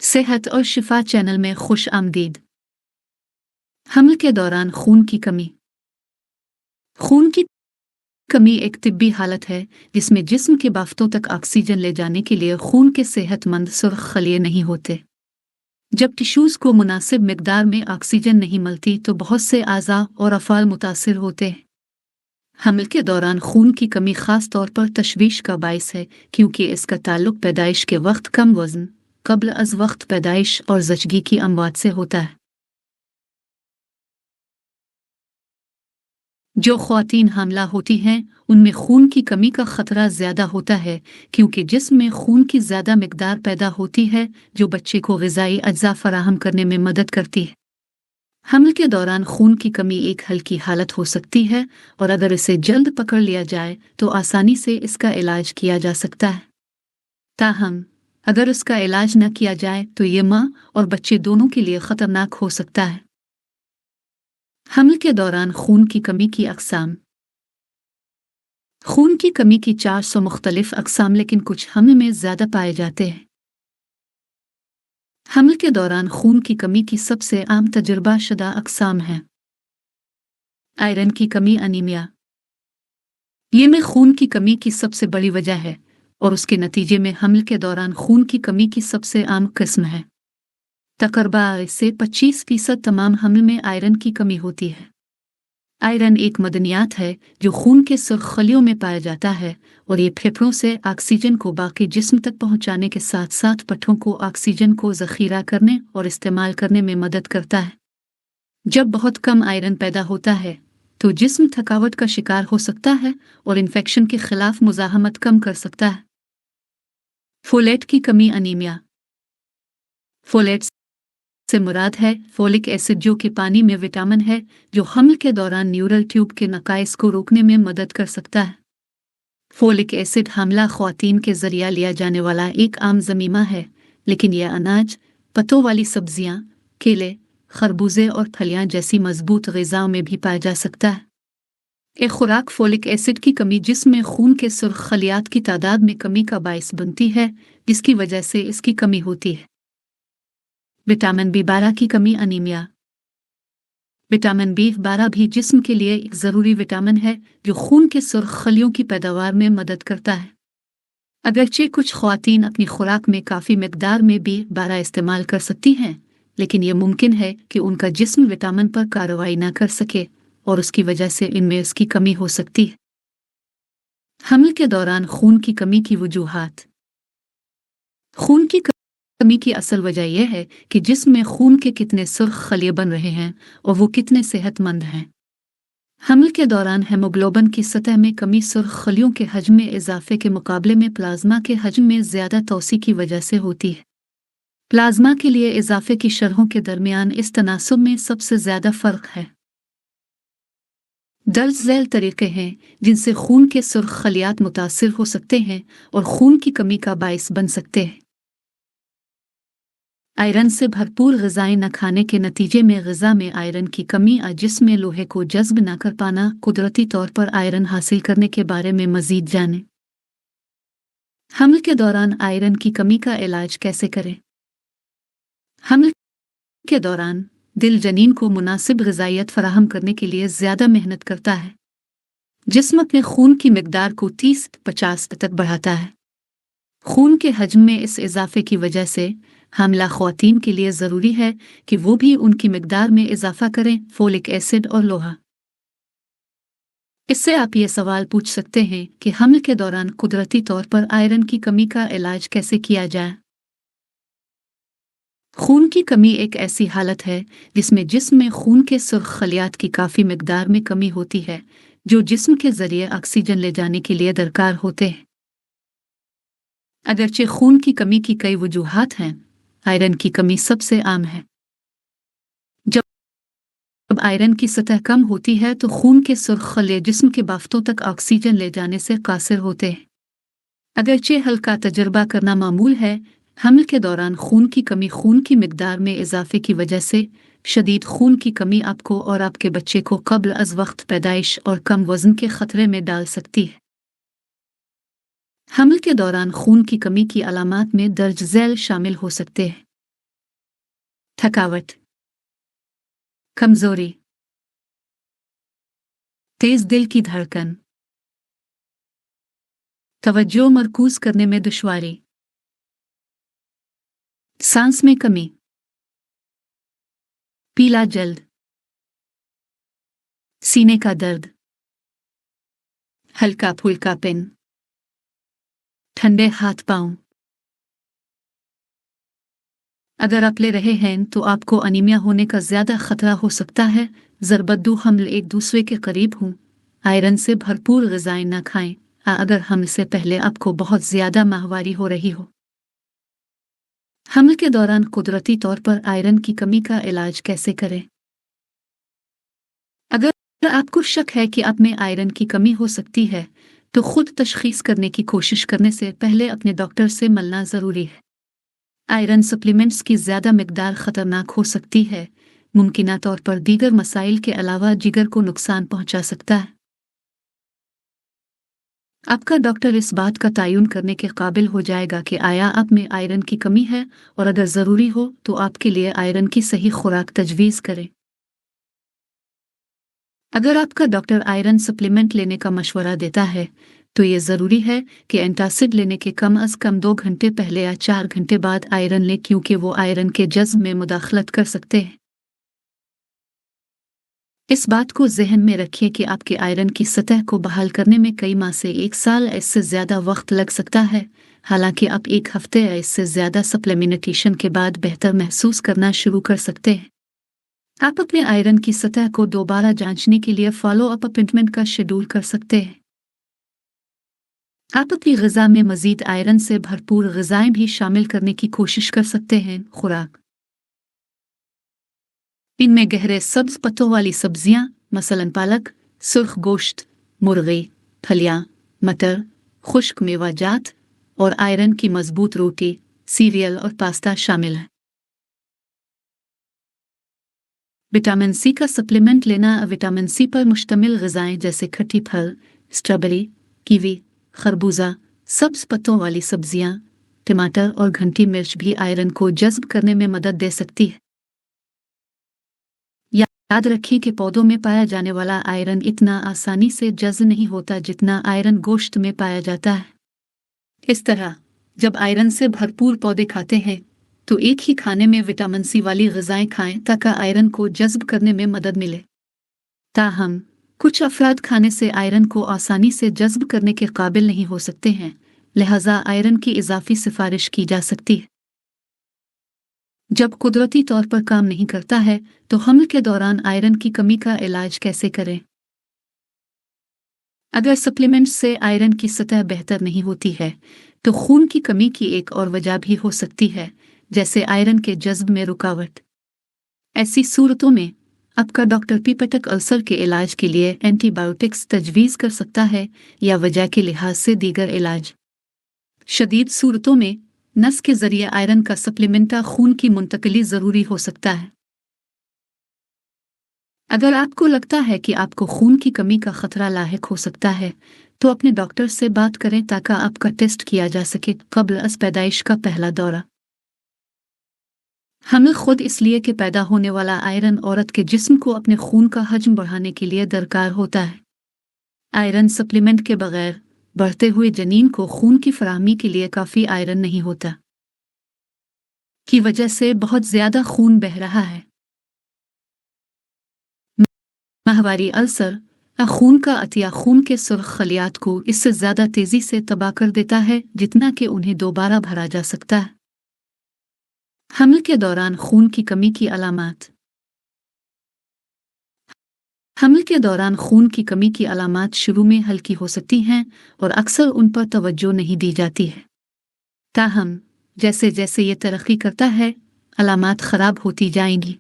सेहत और शिफा चैनल में खुश आमदीद। हमल के दौरान खून की कमी। खून की कमी एक तिब्बी हालत है जिसमें जिस्म के बाफ्तों तक ऑक्सीजन ले जाने के लिए खून के सेहतमंद सुर्ख खलिए नहीं होते। जब टिश्यूज़ को मुनासिब मिकदार में ऑक्सीजन नहीं मिलती तो बहुत से आज़ा और अफ़ाल मुतासिर होते हैं। हमल के दौरान खून की कमी ख़ास तौर पर तशवीश का बाइस है क्योंकि इसका ताल्लुक़ पैदाइश के वक्त कम वज़न, कब्ल अज़ वक्त पैदाइश और ज़चगी की अमवात से होता है। जो ख़वातीन हामला होती हैं उनमें खून की कमी का ख़तरा ज़्यादा होता है क्योंकि जिस्म में खून की ज़्यादा मिकदार पैदा होती है जो बच्चे को ग़िज़ाई अज्जा फ़राहम करने में मदद करती है। हमल के दौरान खून की कमी एक हल्की हालत हो सकती है और अगर इसे जल्द पकड़ लिया जाए तो आसानी से इसका इलाज किया जा सकता है। ताहम अगर इसका इलाज न किया जाए तो ये माँ और बच्चे दोनों के लिए ख़तरनाक हो सकता है। हमल के दौरान खून की कमी की अक़साम। खून की कमी की 400 मुख्तलिफ अक़साम लेकिन कुछ हमल में ज़्यादा पाए जाते हैं। हमल के दौरान खून की कमी की सबसे आम तजुर्बा शुदा अक़साम हैं। आयरन की कमी अनीमिया। ये में खून की कमी की सबसे बड़ी वजह है और उसके नतीजे में हमल के दौरान खून की कमी की सबसे आम किस्म है। तकरीबन से 25% तमाम हमल में आयरन की कमी होती है। आयरन एक मदनियात है जो खून के सुर्ख खलियों में पाया जाता है और ये फेफड़ों से ऑक्सीजन को बाकी जिस्म तक पहुंचाने के साथ साथ पट्ठों को ऑक्सीजन को ज़ख़ीरा करने और इस्तेमाल करने में मदद करता है। जब बहुत कम आयरन पैदा होता है तो जिस्म थकावट का शिकार हो सकता है और इन्फेक्शन के खिलाफ मुज़ाहमत कम कर सकता है। फोलेट की कमी अनीमिया। फोलेट से मुराद है फोलिक एसिड जो कि पानी में विटामिन है जो हमल के दौरान न्यूरल ट्यूब के नकाइस को रोकने में मदद कर सकता है। फोलिक एसिड हमला ख़वातीन के ज़रिया लिया जाने वाला एक आम ज़मीमा है लेकिन यह अनाज, पत्तों वाली सब्जियां, केले, खरबूजे और फलियां जैसी मजबूत ग़िज़ाओं में भी पाया जा सकता है। एक खुराक फोलिक एसिड की कमी जिस्म में खून के सुर्ख खलियात की तादाद में कमी का बाइस बनती है जिसकी वजह से इसकी कमी होती है। विटामिन B12 की कमी अनीमिया। विटामिन B12 भी जिस्म के लिए एक ज़रूरी विटामिन है जो खून के सुर्ख खलियों की पैदावार में मदद करता है। अगरचे कुछ ख़वातीन अपनी खुराक में काफ़ी मिकदार में B12 इस्तेमाल कर सकती हैं लेकिन यह मुमकिन है कि उनका जिस्म विटामिन पर कार्रवाई न कर सके और उसकी वजह से इनमें इसकी कमी हो सकती है। हमल के दौरान खून की कमी की वजूहात। खून की कमी की असल वजह यह है कि जिस्म में खून के कितने सुर्ख खलिए बन रहे हैं और वो कितने सेहतमंद हैं। हमल के दौरान हेमोग्लोबिन की सतह में कमी सुर्ख खलियों के हजम में इजाफे के मुकाबले में प्लाज्मा के हजम में ज़्यादा तौसी की वजह से होती है। प्लाज्मा के लिए इजाफे की शरहों के दरमियान इस तनासुब में सबसे ज़्यादा फ़र्क है। दर्ज झैल तरीक़े हैं जिनसे खून के सुर्ख खलियात मुतासिर हो सकते हैं और खून की कमी का बाइस बन सकते हैं। आयरन से भरपूर ग़िज़ाएँ न खाने के नतीजे में ग़िज़ा में आयरन की कमी और जिस्म में लोहे को जज़्ब न कर पाना। कुदरती तौर पर आयरन हासिल करने के बारे में मज़ीद जानें। हमल के दौरान आयरन की कमी का इलाज कैसे करें? हमल के दौरान दिल जनीन को मुनासिब ग़िज़ाइयत फ़राहम करने के लिए ज़्यादा मेहनत करता है। जिस्म अपने खून की मिकदार को 30-50 तक बढ़ाता है। खून के हजम में इस इजाफे की वजह से हामला ख़वातीन के लिए ज़रूरी है कि वो भी उनकी मिकदार में इजाफा करें, फोलिक एसिड और लोहा। इससे आप ये सवाल पूछ सकते हैं कि हमल के दौरान कुदरती तौर पर आयरन की कमी का इलाज कैसे किया जाए? खून की कमी एक ऐसी हालत है जिसमें जिस्म में खून के सुर्ख खलियात की काफ़ी मिकदार में कमी होती है जो जिस्म के ज़रिए ऑक्सीजन ले जाने के लिए दरकार होते हैं। अगरचे खून की कमी की कई वजूहात हैं, आयरन की कमी सबसे आम है। जब आयरन की सतह कम होती है तो खून के सुर्ख खलिए जिस्म के बाफ्तों तक ऑक्सीजन ले जाने से कासिर होते हैं। अगरचे हल्का तजर्बा करना मामूल है, हमल के दौरान खून की कमी खून की मिकदार में इजाफे की वजह से शदीद खून की कमी आपको और आपके बच्चे को कब्ल अज़ वक्त पैदाइश और कम वज़न के ख़तरे में डाल सकती है। हमल के दौरान खून की कमी की अलामात में दर्ज झैल शामिल हो सकते हैं। थकावट, कमजोरी, तेज दिल की धड़कन, तवज्जो मरकूज करने में दुश्वारी, सांस में कमी, पीला जल्द, सीने का दर्द, हल्का फुल्का पिन, ठंडे हाथ पांव। अगर आप ले रहे हैं तो आपको अनीमिया होने का ज्यादा खतरा हो सकता है। जरबद्दू हमल एक दूसरे के करीब हों, आयरन से भरपूर ग़िज़ाएं ना खाएं। अगर हमल से पहले आपको बहुत ज्यादा माहवारी हो रही हो। हमल के दौरान कुदरती तौर पर आयरन की कमी का इलाज कैसे करें? अगर आपको शक है कि आप में आयरन की कमी हो सकती है तो खुद तशखीस करने की कोशिश करने से पहले अपने डॉक्टर से मिलना ज़रूरी है। आयरन सप्लीमेंट्स की ज़्यादा मिकदार ख़तरनाक हो सकती है, मुमकिना तौर पर दीगर मसाइल के अलावा जिगर को नुकसान पहुंचा सकता है। आपका डॉक्टर इस बात का तयन करने के काबिल हो जाएगा कि आया आप में आयरन की कमी है और अगर ज़रूरी हो तो आपके लिए आयरन की सही खुराक तजवीज़ करें। अगर आपका डॉक्टर आयरन सप्लीमेंट लेने का मशवरा देता है तो ये ज़रूरी है कि एंटासिड लेने के कम अज़ कम 2 घंटे पहले या 4 घंटे बाद आयरन लें, क्योंकि वो आयरन के जज़्ब में मुदाखलत कर सकते हैं। इस बात को जहन में रखिए कि आपके आयरन की सतह को बहाल करने में कई माह से 1 साल इससे ज़्यादा वक्त लग सकता है। हालांकि आप 1 हफ्ते या इससे ज़्यादा सप्लीमेंटेशन के बाद बेहतर महसूस करना शुरू कर सकते हैं। आप अपने आयरन की सतह को दोबारा जांचने के लिए फॉलो अप अपॉइंटमेंट का शेड्यूल कर सकते हैं। आप अपनी ग़िज़ा में मज़ीद आयरन से भरपूर ग़िज़ाएं भी शामिल करने की कोशिश कर सकते हैं। खुराक, इनमें गहरे सब्ज़ पत्तों वाली सब्जियां मसलन पालक, सुर्ख गोश्त, मुर्गी, फलियां, मटर, खुश्क मेवाजात और आयरन की मजबूत रोटी, सीरियल और पास्ता शामिल है। विटामिन सी का सप्लीमेंट लेना। विटामिन सी पर मुश्तमिल ग़िज़ाएं जैसे खट्टी फल, स्ट्रॉबेरी, कीवी, खरबूजा, सब्ज़ पत्तों वाली सब्जियां, टमाटर और घंटी मिर्च भी आयरन को जज़्ब करने में मदद दे सकती है। याद रखें कि पौधों में पाया जाने वाला आयरन इतना आसानी से जज़्ब नहीं होता जितना आयरन गोश्त में पाया जाता है। इस तरह जब आयरन से भरपूर पौधे खाते हैं तो एक ही खाने में विटामिन सी वाली ग़िज़ाएं खाएं ताकि आयरन को जज़्ब करने में मदद मिले। ताहम कुछ अफराद खाने से आयरन को आसानी से जज़्ब करने के काबिल नहीं हो सकते हैं, लिहाजा आयरन की इजाफी सिफारिश की जा सकती है। जब कुदरती तौर पर काम नहीं करता है तो हमल के दौरान आयरन की कमी का इलाज कैसे करें? अगर सप्लीमेंट्स से आयरन की सतह बेहतर नहीं होती है तो खून की कमी की एक और वजह भी हो सकती है, जैसे आयरन के जज़्ब में रुकावट। ऐसी सूरतों में आपका डॉक्टर पीपेटिक अल्सर के इलाज के लिए एंटीबायोटिक्स तजवीज़ कर सकता है या वजह के लिहाज से दीगर इलाज। शदीद सूरतों में नस के ज़रिए आयरन का सप्लीमेंटा खून की मुंतकली ज़रूरी हो सकता है। अगर आपको लगता है कि आपको खून की कमी का खतरा लाहिक हो सकता है तो अपने डॉक्टर से बात करें ताकि आपका टेस्ट किया जा सके क़ब्ल अज़ पैदाइश का पहला दौरा। हमल खुद इसलिए कि पैदा होने वाला आयरन औरत के जिस्म को अपने खून का हजम बढ़ाने के लिए दरकार होता है। आयरन सप्लीमेंट के बगैर बढ़ते हुए जनीन को खून की फराहमी के लिए काफ़ी आयरन नहीं होता, की वजह से बहुत ज़्यादा खून बह रहा है। माहवारी अल्सर खून का अतिया खून के सुर्ख खलियात को इससे ज़्यादा तेज़ी से तबाह कर देता है जितना कि उन्हें दोबारा भरा जा सकता है। हमल के दौरान खून की कमी की अलामात। हमल के दौरान खून की कमी की अलामात शुरू में हल्की हो सकती हैं और अक्सर उन पर तवज्जो नहीं दी जाती है। ताहम जैसे जैसे ये तरक्की करता है अलामात ख़राब होती जाएंगी।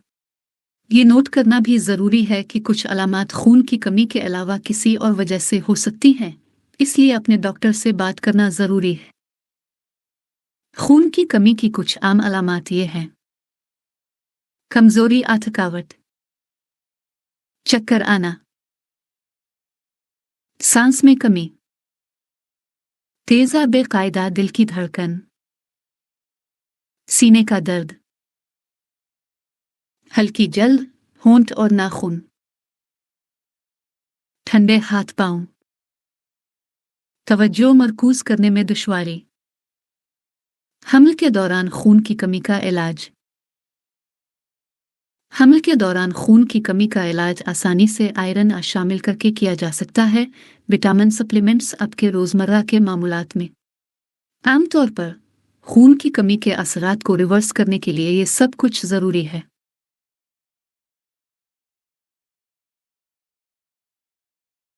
ये नोट करना भी ज़रूरी है कि कुछ अलामात खून की कमी के अलावा किसी और वजह से हो सकती हैं, इसलिए अपने डॉक्टर से बात करना ज़रूरी है। खून की कमी की कुछ आम अलामात ये हैं: कमज़ोरी, थकावट, चक्कर आना, सांस में कमी, तेज़ बेकायदा दिल की धड़कन, सीने का दर्द, हल्की जल्द, होंठ और नाखून। ठंडे हाथ पांव। तवज्जो मरकूज करने में दुश्वारी। हमल के दौरान खून की कमी का इलाज। हमल के दौरान खून की कमी का इलाज आसानी से आयरन शामिल करके किया जा सकता है। विटामिन सप्लीमेंट्स आपके रोज़मर्रा के मामूलात में आमतौर पर खून की कमी के असरात को रिवर्स करने के लिए ये सब कुछ ज़रूरी है।